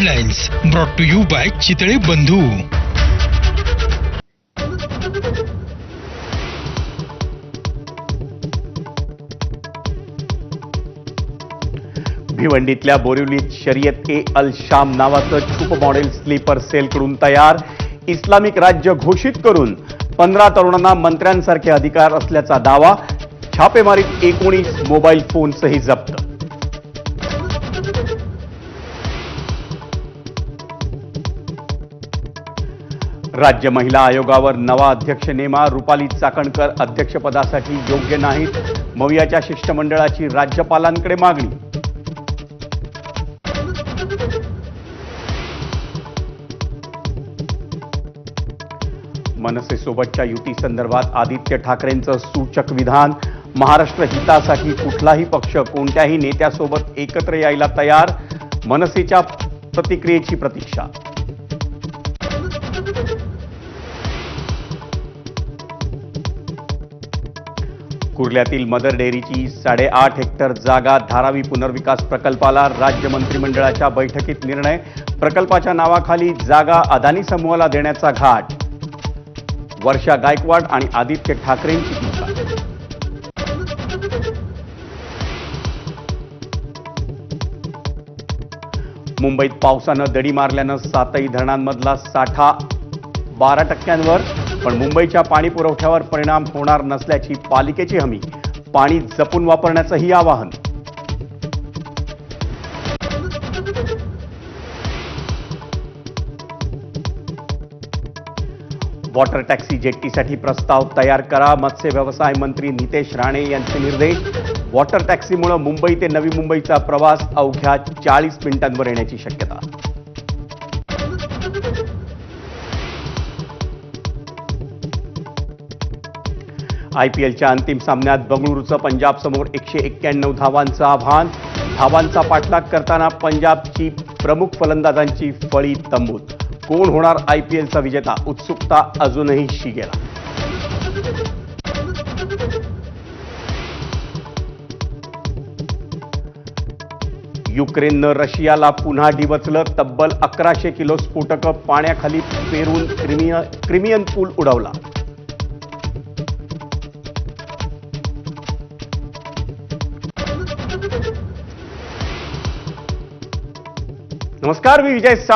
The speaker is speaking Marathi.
Headlines brought to you by Chitale Bandhu. भिवंडीतल्या बोरिवलीत शर्यत ए अल शाम नावाचं छुप मॉडेल स्लीपर सेल कडून तयार. इस्लामिक राज्य घोषित करून 15 तरुणांना मंत्र्यांसारखे अधिकार असल्याचा दावा. छापेमारीत 19 मोबाईल फोनसही जप्त. राज्य महिला आयोगावर नवा अध्यक्ष नेमा. रुपाली चाकणकर अध्यक्षपदासाठी योग्य नाहीत. मवियाच्या शिष्टमंडळाची राज्यपालांकडे मागणी. मनसेसोबतच्या युती संदर्भात आदित्य ठाकरेंचं सूचक विधान. महाराष्ट्र हितासाठी कुठलाही पक्ष कोणत्याही नेत्यासोबत एकत्र यायला तयार. मनसेच्या प्रतिक्रियेची प्रतीक्षा. कुर्ल्यातील मदर डेअरीची 8.5 हेक्टर जागा धारावी पुनर्विकास प्रकल्पाला. राज्य मंत्रिमंडळाच्या बैठकीत निर्णय. प्रकल्पाच्या नावाखाली जागा अदानी समूहाला देण्याचा घाट. वर्षा गायकवाड आणि आदित्य ठाकरेंची टीका. मुंबईत पावसानं दडी मारल्यानं 7ही धरणांमधला साठा 12%वर. पण मुंबईच्या पाणी पुरवठ्यावर परिणाम होणार नसल्याची पालिकेची हमी. पाणी जपून वापरण्याचंही आवाहन. वॉटर टॅक्सी जेट्टीसाठी प्रस्ताव तयार करा. मत्स्य व्यवसाय मंत्री नितेश राणे यांचे निर्देश. वॉटर टॅक्सीमुळे मुंबई ते नवी मुंबईचा प्रवास अवघ्या 40 मिनिटांवर येण्याची शक्यता. आयपीएलच्या अंतिम सामन्यात बंगळुरूचं पंजाबसमोर 191 धावांचं आव्हान. धावांचा पाठलाग करताना पंजाबची प्रमुख फलंदाजांची फळी तंबूत. कोण होणार आयपीएलचा विजेता? उत्सुकता अजूनही शिगेला. युक्रेननं रशियाला पुन्हा डिवचलं. तब्बल 1100 किलो स्फोटकं पाण्याखाली पेरून क्रिमियन पूल उडवला. नमस्कार, मी विजय साळ.